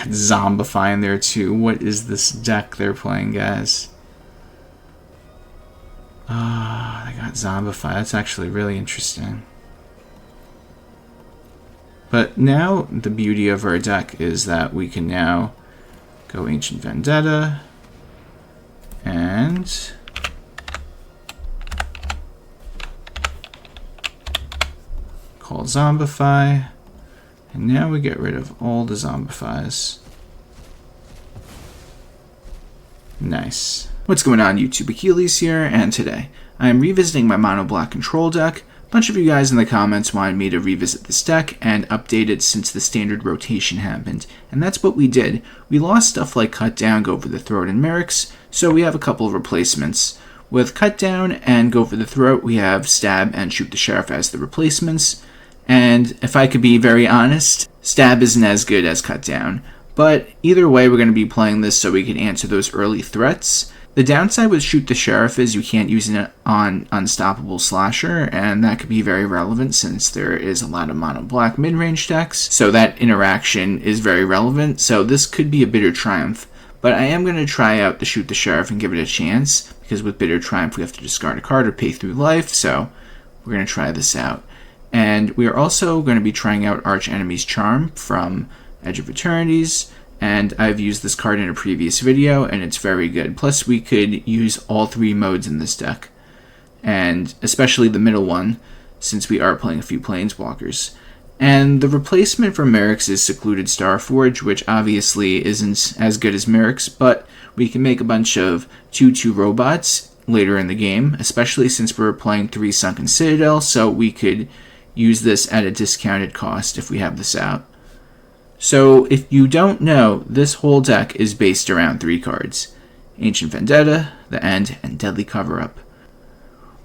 got Zombify in there too. What is this deck they're playing, guys? They got Zombify. That's actually really interesting. But now the beauty of our deck is that we can now go Ancient Vendetta and call Zombify. And now we get rid of all the Zombifies. Nice. What's going on, YouTube? Achilles here, and today I am revisiting my Mono Black Control deck. A bunch of you guys in the comments wanted me to revisit this deck and update it since the standard rotation happened, and that's what we did. We lost stuff like Cut Down, Go for the Throat, and Merrick's, so we have a couple of replacements. With Cut Down and Go for the Throat, we have Stab and Shoot the Sheriff as the replacements. And if I could be very honest, Stab isn't as good as Cut Down. But either way, we're going to be playing this so we can answer those early threats. The downside with Shoot the Sheriff is you can't use it on Unstoppable Slasher, and that could be very relevant since there is a lot of mono black mid-range decks, so that interaction is very relevant, so this could be a Bitter Triumph. But I am going to try out the Shoot the Sheriff and give it a chance, because with Bitter Triumph we have to discard a card or pay through life, so we're going to try this out. And we are also going to be trying out Archenemy's Charm from Edge of Eternities, and I've used this card in a previous video, and it's very good. Plus, we could use all three modes in this deck, and especially the middle one, since we are playing a few Planeswalkers. And the replacement for Merrick's is Secluded Starforge, which obviously isn't as good as Merrick's, but we can make a bunch of 2/2 robots later in the game, especially since we're playing 3 Sunken Citadel, so we could use this at a discounted cost if we have this out. So if you don't know, this whole deck is based around 3 cards: Ancient Vendetta, The End, and Deadly Cover-Up.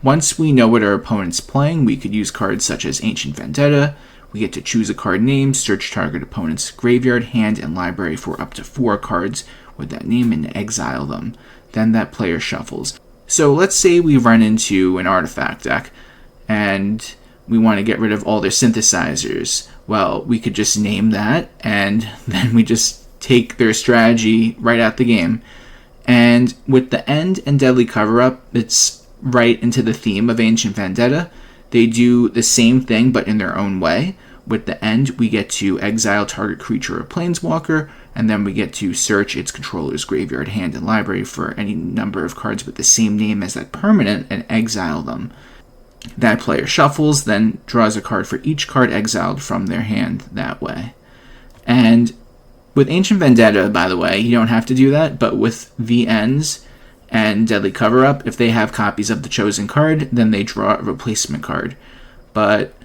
Once we know what our opponent's playing, we could use cards such as Ancient Vendetta. We get to choose a card name, search target opponent's graveyard, hand, and library for up to 4 cards with that name and exile them. Then that player shuffles. So let's say we run into an artifact deck, and we want to get rid of all their synthesizers. Well, we could just name that, and then we just take their strategy right out the game. And with the End and Deadly Cover-Up, it's right into the theme of Ancient Vendetta. They do the same thing, but in their own way. With the End, we get to exile target creature or planeswalker, and then we get to search its controller's graveyard, hand, and library for any number of cards with the same name as that permanent and exile them. That player shuffles, then draws a card for each card exiled from their hand that way. And with Ancient Vendetta, by the way, you don't have to do that, but with the Ends and Deadly Cover-Up, if they have copies of the chosen card, then they draw a replacement card. But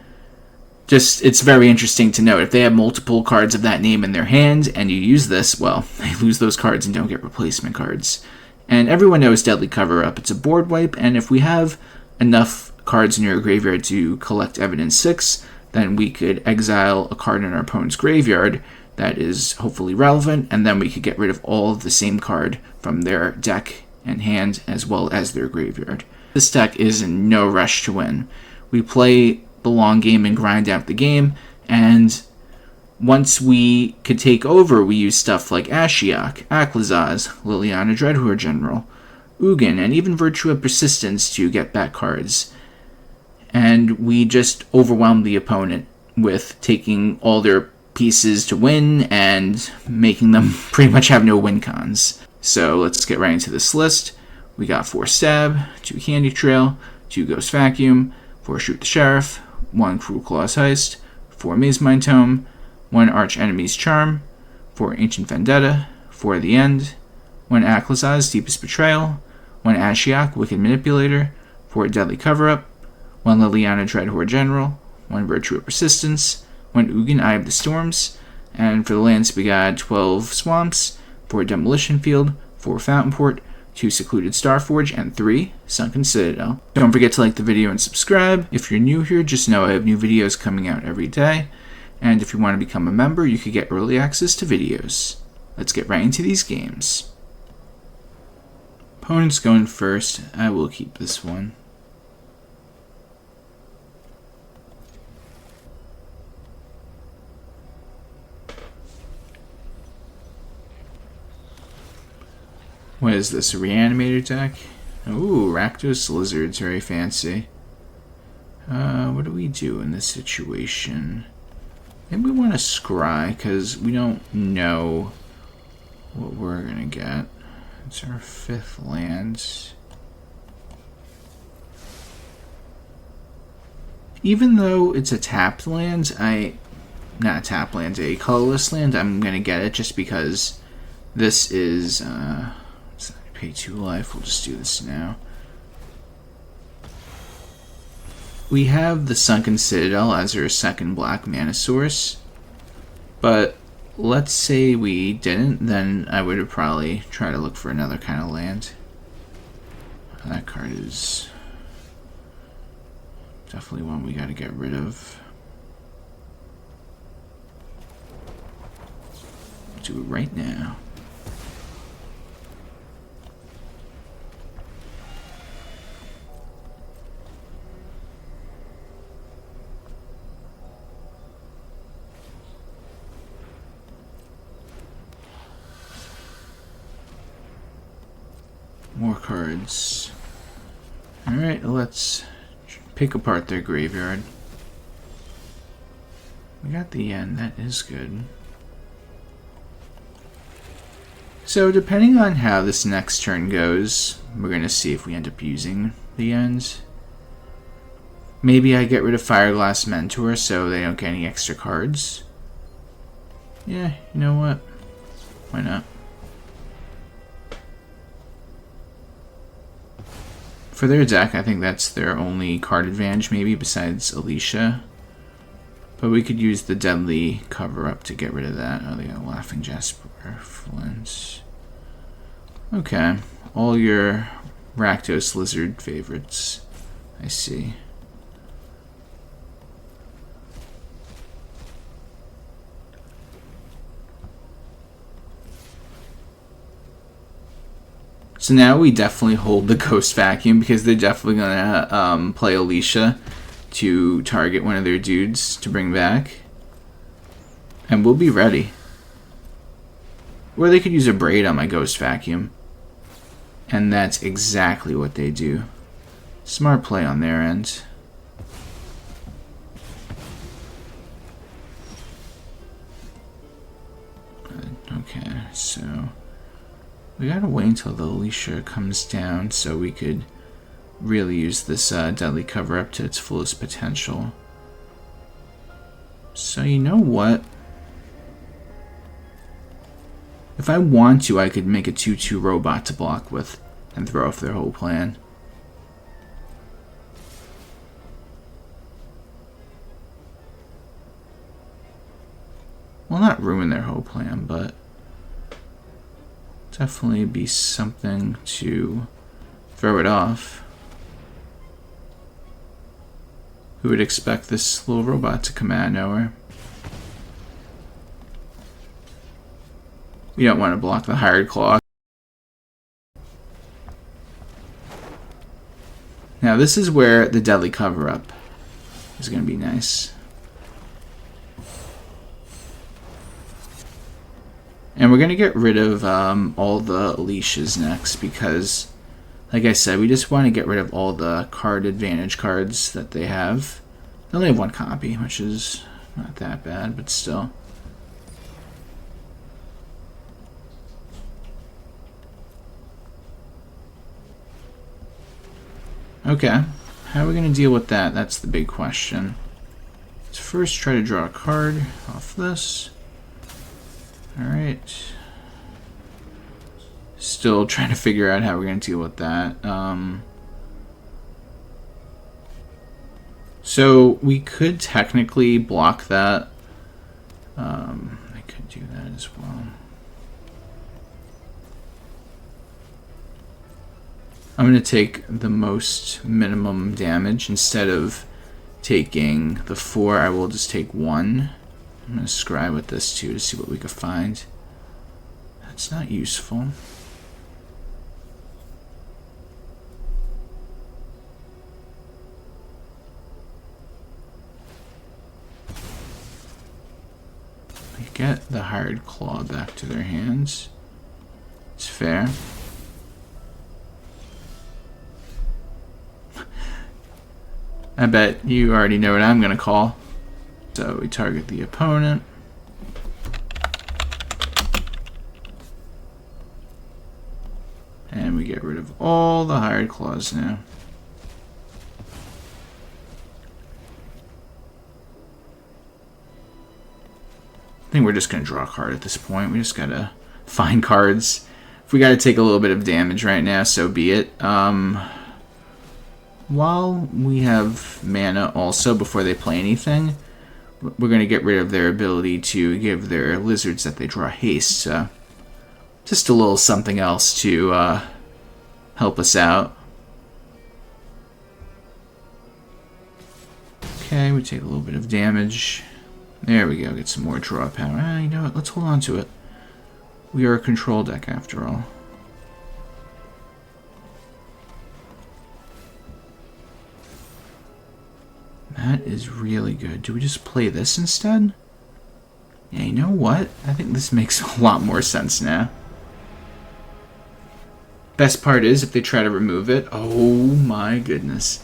just, it's very interesting to note, if they have multiple cards of that name in their hand and you use this, well, they lose those cards and don't get replacement cards. And everyone knows Deadly Cover-Up. It's a board wipe, and if we have enough cards in your graveyard to collect Evidence 6, then we could exile a card in our opponent's graveyard that is hopefully relevant, and then we could get rid of all of the same card from their deck and hand as well as their graveyard. This deck is in no rush to win. We play the long game and grind out the game, and once we could take over, we use stuff like Ashiok, Aclazotz, Liliana Dreadhorde General, Ugin, and even Virtue of Persistence to get back cards. And we just overwhelm the opponent with taking all their pieces to win and making them pretty much have no win cons. So let's get right into this list. We got 4 Stab, 2 Candy Trail, 2 Ghost Vacuum, 4 Shoot the Sheriff, 1 Cruelclaw's Heist, 4 Mazemind Tome, 1 Archenemy's Charm, 4 Ancient Vendetta, 4 The End, 1 Aclazotz, Deepest Betrayal, 1 Ashiok, Wicked Manipulator, 4 Deadly Cover-Up, 1 Liliana Dreadhorde General, 1 Virtue of Persistence, 1 Ugin, Eye of the Storms, and for the lands we got 12 Swamps, 4 Demolition Field, 4 Fountainport, 2 Secluded Starforge, and 3 Sunken Citadel. Don't forget to like the video and subscribe. If you're new here, just know I have new videos coming out every day, and if you want to become a member, you could get early access to videos. Let's get right into these games. Opponent's going first. I will keep this one. What is this, a Reanimator deck? Ooh, Rakdos Lizards, very fancy. What do we do in this situation? Maybe we want to scry, because we don't know what we're going to get. It's our 5th land. Even though it's a tapped land, not a tapped land, a colorless land, I'm going to get it just because this is, pay 2 life, we'll just do this now. We have the Sunken Citadel as our 2nd black mana source, but let's say we didn't, then I would have probably tried to look for another kind of land. That card is definitely one we gotta get rid of. Do it right now. More cards. Alright, let's pick apart their graveyard. We got the end, that is good. So depending on how this next turn goes, we're going to see if we end up using the end. Maybe I get rid of Fireglass Mentor so they don't get any extra cards. Yeah, you know what? Why not? For their deck, I think that's their only card advantage, maybe, besides Alicia. But we could use the Deadly Cover-Up to get rid of that. Oh, they got Laughing Jasper, Flint. Okay. All your Rakdos Lizard favorites. I see. So now we definitely hold the Ghost Vacuum because they're definitely going to play Alicia to target one of their dudes to bring back. And we'll be ready. Or they could use a Braid on my Ghost Vacuum. And that's exactly what they do. Smart play on their end. Okay, so we gotta wait until the Alicia comes down so we could really use this Deadly Cover-Up to its fullest potential. So you know what? If I want to, I could make a 2/2 robot to block with and throw off their whole plan. Well, not ruin their whole plan, but definitely be something to throw it off. Who would expect this little robot to come out of nowhere? We don't want to block the Hired Claw. Now this is where the Deadly Cover-Up is going to be nice. And we're going to get rid of all the Alicias next because, like I said, we just want to get rid of all the card advantage cards that they have. They only have one copy, which is not that bad, but still. Okay, how are we going to deal with that? That's the big question. Let's first try to draw a card off this. Alright. Still trying to figure out how we're going to deal with that. So we could technically block that. I could do that as well. I'm going to take the most minimum damage. Instead of taking the 4, I will just take 1. I'm going to scry with this too to see what we can find. That's not useful. We get the Hired Claw back to their hands. It's fair. I bet you already know what I'm going to call. So we target the opponent. And we get rid of all the hired claws now. I think we're just going to draw a card at this point. We just got to find cards. If we got to take a little bit of damage right now, so be it. While we have mana also before they play anything, we're going to get rid of their ability to give their lizards that they draw haste. So just a little something else to help us out. Okay, we take a little bit of damage. There we go, get some more draw power. You know what, let's hold on to it. We are a control deck after all. That is really good. Do we just play this instead? Yeah, you know what? I think this makes a lot more sense now. Best part is if they try to remove it, oh my goodness.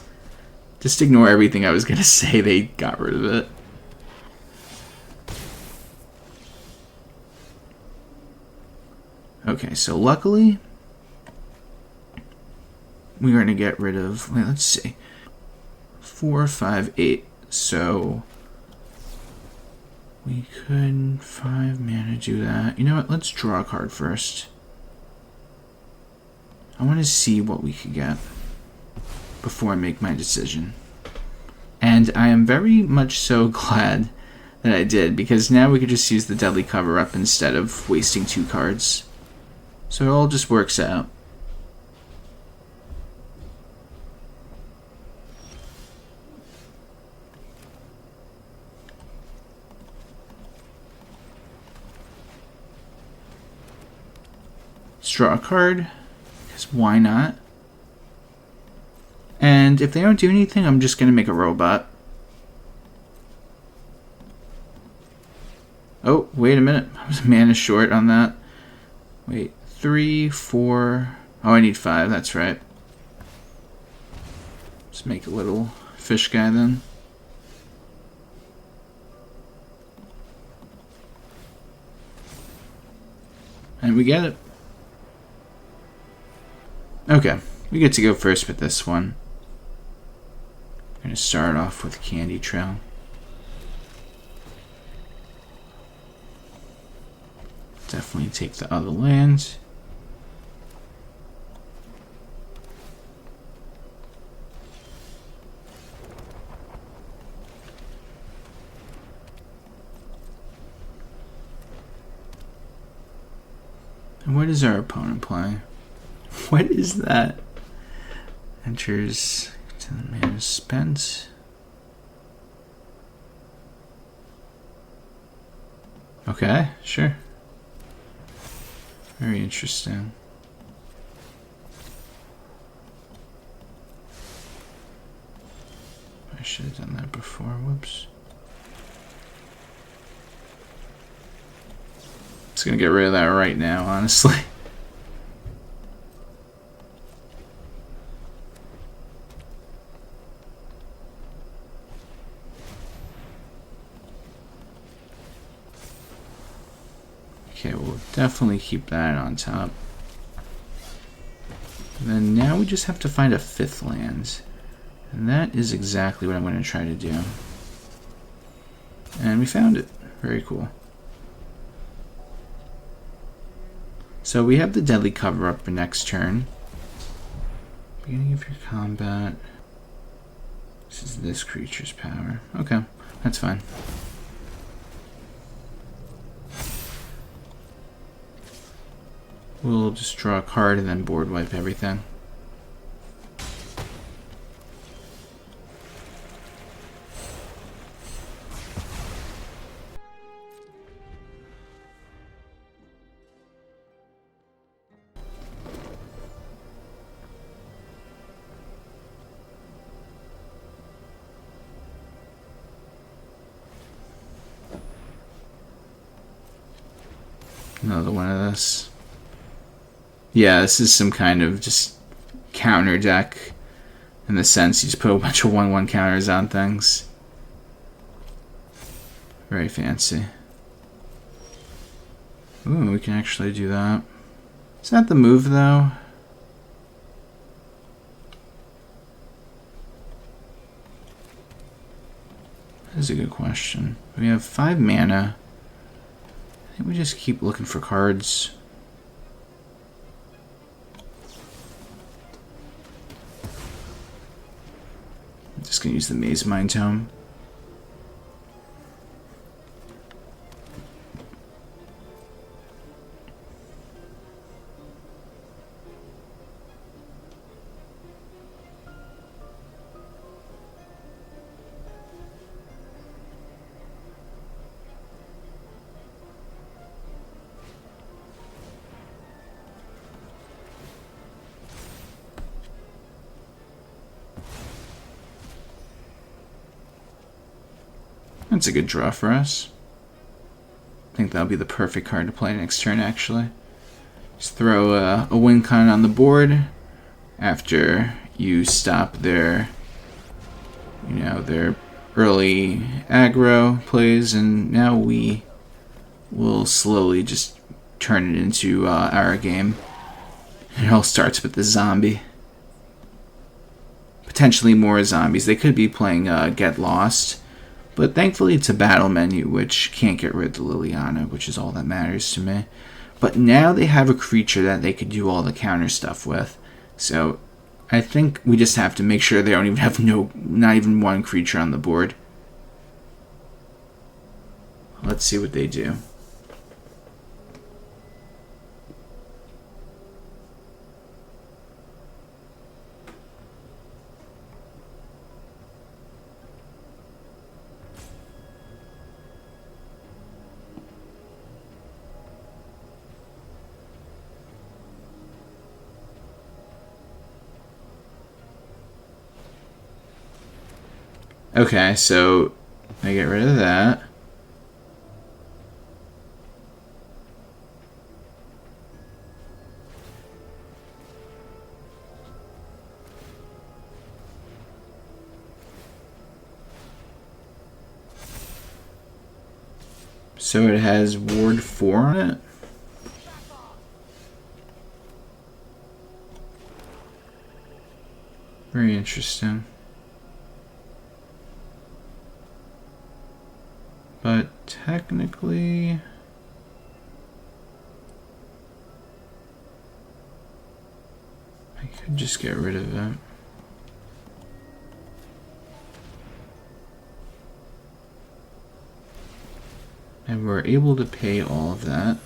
Just ignore everything I was going to say, they got rid of it. Okay, so luckily, we're going to get rid of, wait, let's see, 4, 5, 8. So we could 5 mana do that. You know what, let's draw a card first. I want to see what we could get before I make my decision. And I am very much so glad that I did, because now we could just use the Deadly Cover-Up instead of wasting 2 cards. So it all just works out. Let's draw a card, because why not? And if they don't do anything, I'm just going to make a robot. Oh, wait a minute. I was mana short on that. Wait. 3, 4... Oh, I need 5, that's right. Just make a little fish guy then. And we get it. Okay, we get to go first with this one. I'm going to start off with Candy Trail. Definitely take the other lands. And what does our opponent play? What is that? Enters to the mana spent. Okay, sure. Very interesting. I should have done that before. Whoops. Just gonna get rid of that right now, honestly. Okay, we'll definitely keep that on top. And then now we just have to find a 5th land. And that is exactly what I'm going to try to do. And we found it. Very cool. So we have the Deadly Cover-Up for next turn. Beginning of your combat. This is this creature's power. Okay, that's fine. We'll just draw a card and then board wipe everything. Another one of this. Yeah, this is some kind of just counter deck In the sense, you just put a bunch of 1/1 counters on things. Very fancy. Ooh, we can actually do that. Is that the move, though? That is a good question. We have 5 mana. I think we just keep looking for cards. I'm just going to use the Mazemind Tome. That's a good draw for us. I think that'll be the perfect card to play next turn, actually. Just throw a win con on the board after you stop their, their early aggro plays, and now we will slowly just turn it into our game. It all starts with the zombie. Potentially more zombies. They could be playing Get Lost. But thankfully it's a battle menu, which can't get rid of the Liliana, which is all that matters to me. But now they have a creature that they could do all the counter stuff with. So I think we just have to make sure they don't even have not even one creature on the board. Let's see what they do. Okay, so I get rid of that. So it has Ward 4 on it? Very interesting. But technically, I could just get rid of it. And we're able to pay all of that.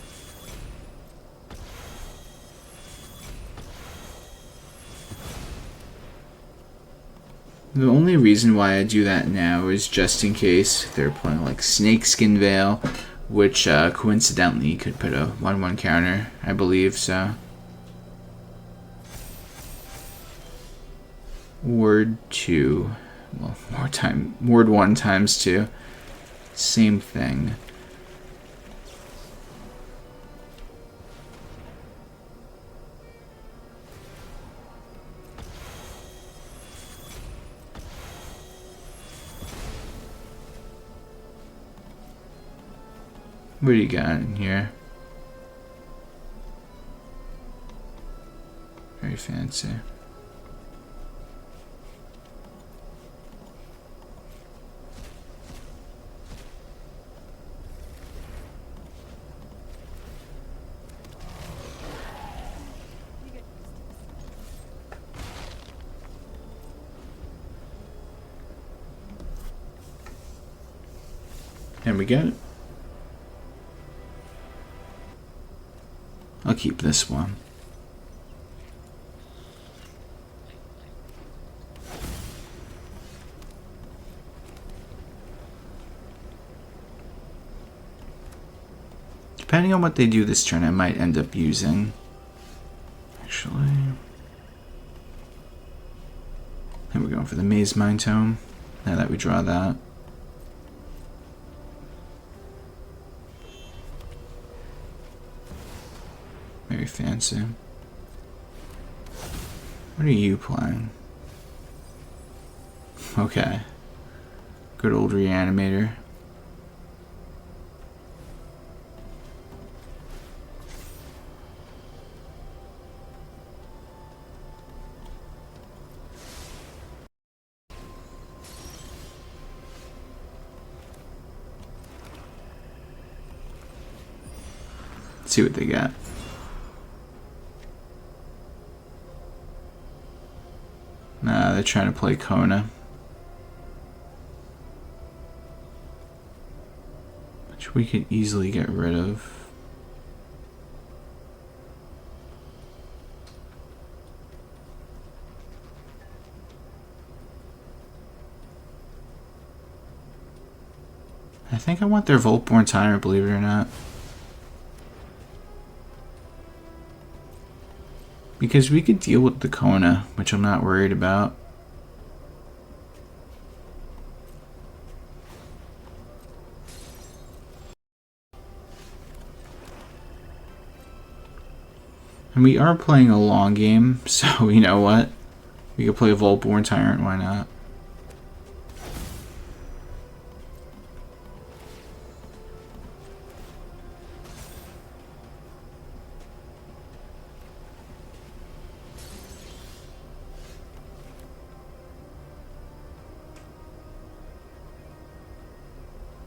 The only reason why I do that now is just in case they're playing like Snakeskin Veil, which coincidentally could put a 1/1 counter, I believe, so. Ward 2, well, Ward 1 times 2, same thing. What do you got in here? Very fancy. And we get it. I'll keep this one. Depending on what they do this turn, I might end up using. Actually, I think we're going for the Mazemind Tome. Now that we draw that. Very fancy. What are you playing? Okay. Good old Reanimator. Let's see what they got. Nah, they're trying to play Kona. Which we could easily get rid of. I think I want their Voltborn Tyrant, believe it or not. Because we could deal with the Kona, which I'm not worried about. And we are playing a long game, so you know what? We could play a Voltborn Tyrant, why not?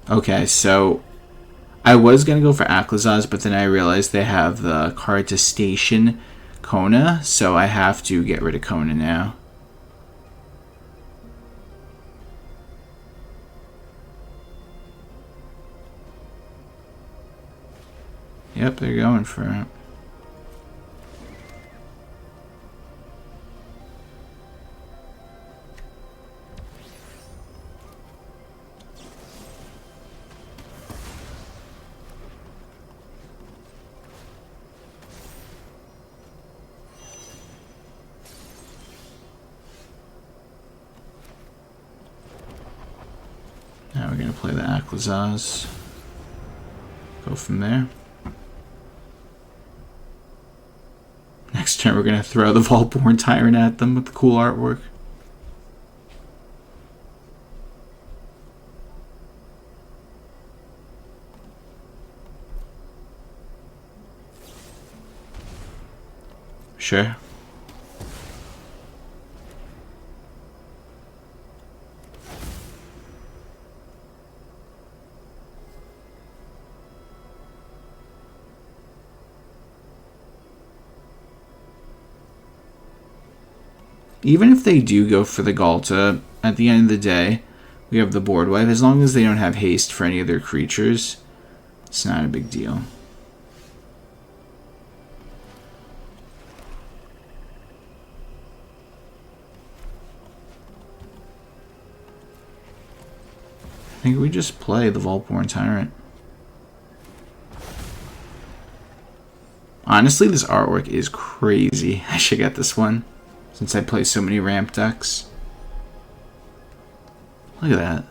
Okay, so I was going to go for Aclazotz, but then I realized they have the card to station Kona, so I have to get rid of Kona now. Yep, they're going for it. Now we're going to play the Aclazotz. Go from there. Next turn we're going to throw the Voltborn Tyrant at them with the cool artwork. Sure. Even if they do go for the Galta, at the end of the day, we have the board wipe. As long as they don't have haste for any of their creatures, it's not a big deal. I think we just play the Voltborn Tyrant. Honestly, this artwork is crazy. I should get this one, since I play so many ramp decks. Look at that.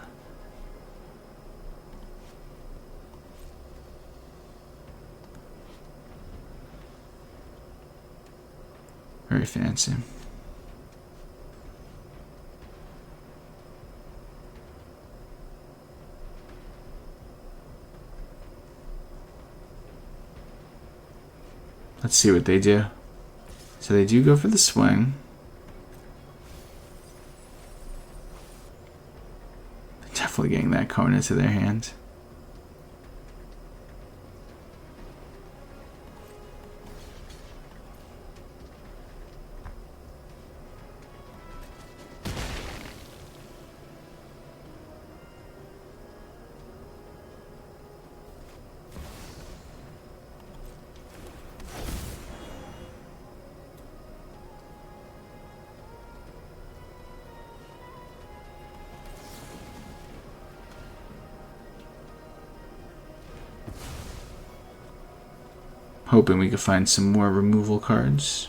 Very fancy. Let's see what they do. So they do go for the swing. Definitely getting that Kona to their hand. Hoping we could find some more removal cards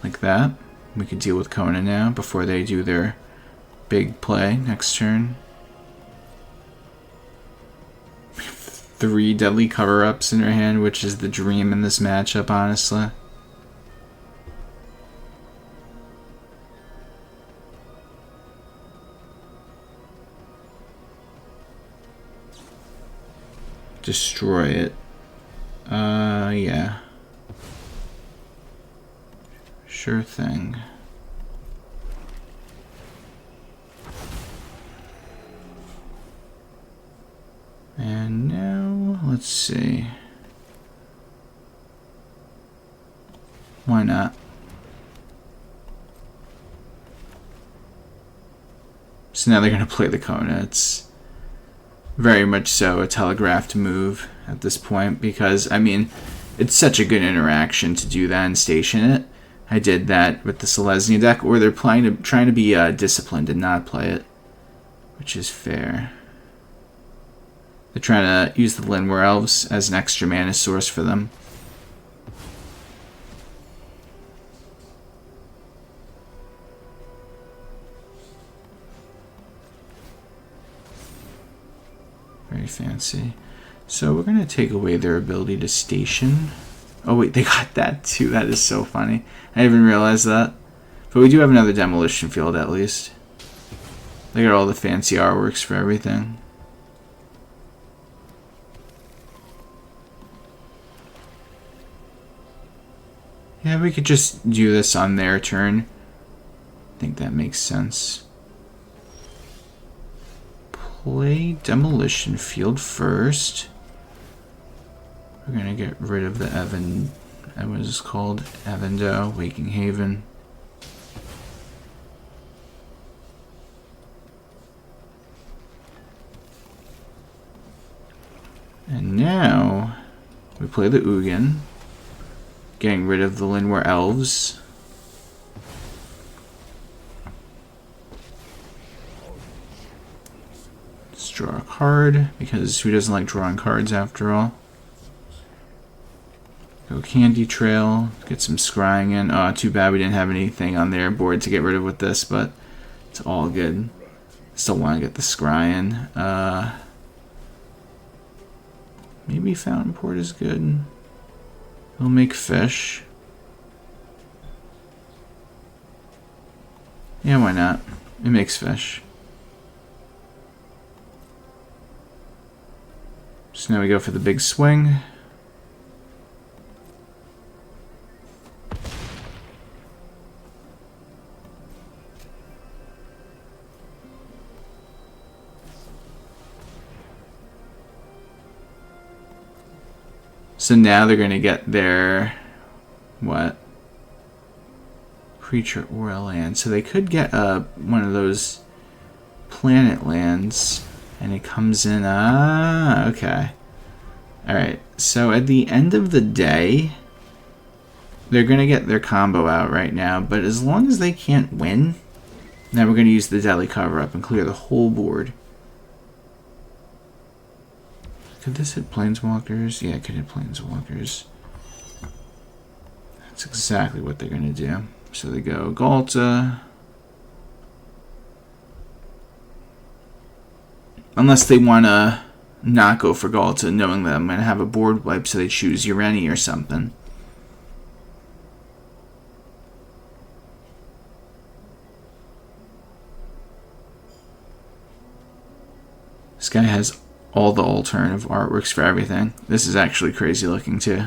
like that. We could deal with Kona now before they do their big play next turn. 3 deadly cover-ups in her hand, which is the dream in this matchup, honestly. destroy it. Yeah. Sure thing. And now, let's see. Why not? So now they're going to play the Kona. It's very much so a telegraphed move at this point because, I mean, it's such a good interaction to do that and station it. I did that with the Selesnya deck, or they're trying to be disciplined and not play it, which is fair. They're trying to use the Llanowar Elves as an extra mana source for them. Very fancy. So we're going to take away their ability to station. Oh wait, they got that too. That is so funny. I didn't even realize that. But we do have another Demolition Field at least. They got all the fancy artworks for everything. Yeah, we could just do this on their turn. I think that makes sense. Play Demolition Field first. We're gonna get rid of the what is this called? Evendo, Waking Haven. And now we play the Ugin, getting rid of the Llanowar Elves. Let's draw a card, because who doesn't like drawing cards after all? Go Candy Trail, get some scrying in. Oh, too bad we didn't have anything on their board to get rid of with this, but it's all good. Still want to get the scrying. Maybe Fountainport is good. We'll make fish. Yeah, why not? It makes fish. So now we go for the big swing. So now they're going to get their, what? Creature or a land. So they could get one of those planet lands, and it comes in, okay. Alright, so at the end of the day, they're going to get their combo out right now, but as long as they can't win, now we're going to use the Deadly Cover-Up and clear the whole board. Could this hit Planeswalkers? Yeah, it could hit Planeswalkers. That's exactly what they're going to do. So they go Galta. Unless they want to not go for Galta, knowing that I'm going to have a board wipe, so they choose Ureni or something. This guy has all the alternative artworks for everything. This is actually crazy looking too.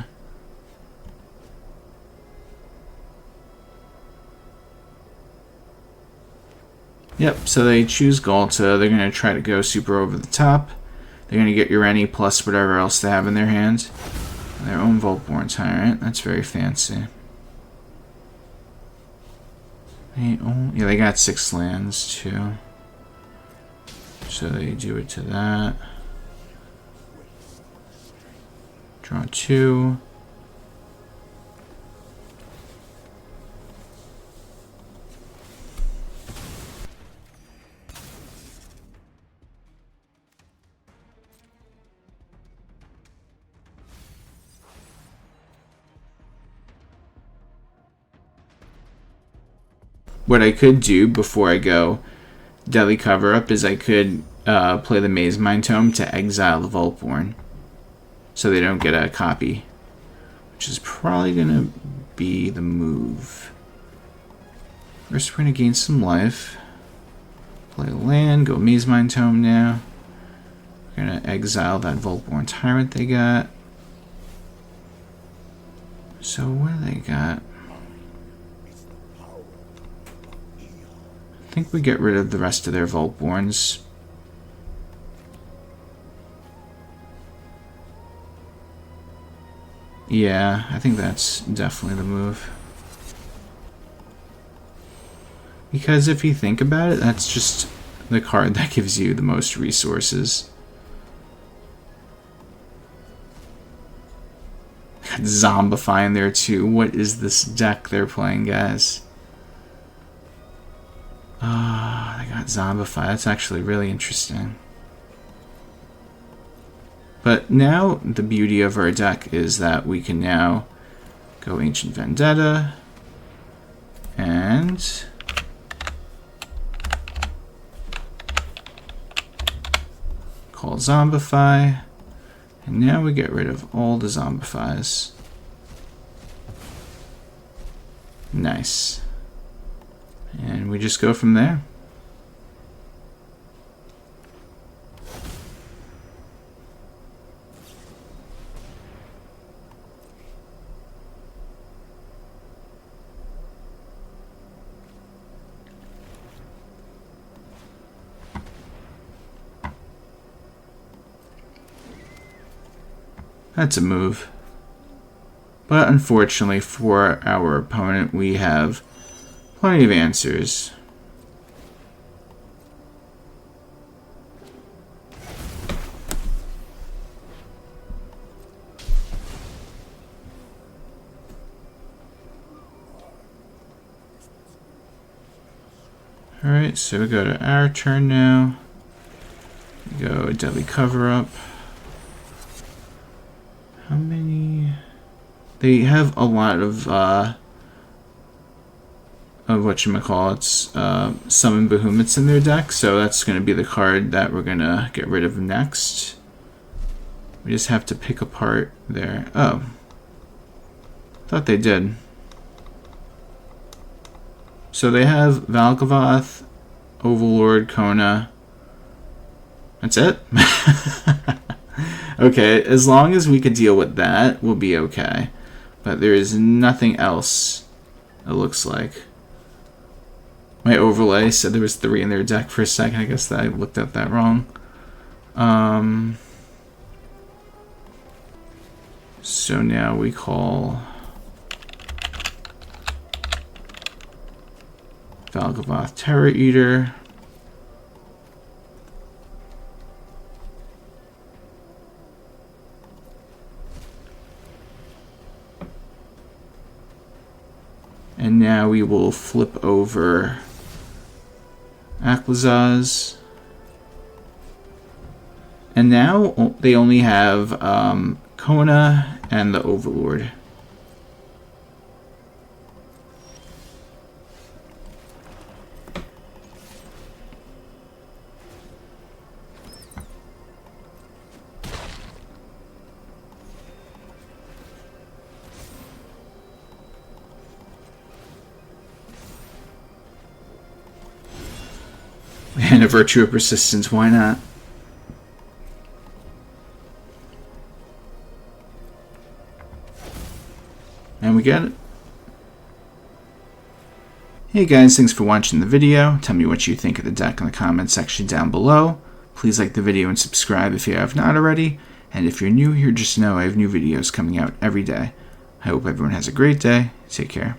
Yep, so they choose Galta. They're going to try to go super over the top. They're going to get Ureni plus whatever else they have in their hand. Their own Voltborn Tyrant. That's very fancy. Yeah, they got 6 lands too. So they do it to that. Draw 2. What I could do before I go Deadly Cover-Up is I could play the Mazemind Tome to exile the Voltborn, so they don't get a copy, which is probably going to be the move. First, we're going to gain some life. Play a land, go Mazemind Tome now. We're going to exile that Voltborn Tyrant they got. So what do they got? I think we get rid of the rest of their Voltborns. Yeah, I think that's definitely the move. Because if you think about it, that's just the card that gives you the most resources. Got Zombify in there too. What is this deck they're playing, guys? Ah, they got Zombify. That's actually really interesting. But now the beauty of our deck is that we can now go Ancient Vendetta and call Zombify, and now we get rid of all the Zombifies. Nice. And we just go from there. That's a move. But unfortunately for our opponent, we have plenty of answers. Alright, so we go to our turn now. We go Deadly Cover-Up. How many? They have a lot of whatchamacallits, Summon Behemoths in their deck, so that's going to be the card that we're going to get rid of next. We just have to pick apart their... Oh. Thought they did. So they have Valgavoth, Overlord, Kona. That's it? Okay, as long as we could deal with that, we'll be okay. But there is nothing else, it looks like. My overlay said there was 3 in their deck for a second. I guess that I looked at that wrong. So now we call Valgavoth Terror Eater. And now we will flip over Aclazotz. And now they only have Kona and the Overlord. And a Virtue of Persistence, why not? And we get it. Hey guys, thanks for watching the video. Tell me what you think of the deck in the comment section down below. Please like the video and subscribe if you have not already. And if you're new here, just know I have new videos coming out every day. I hope everyone has a great day. Take care.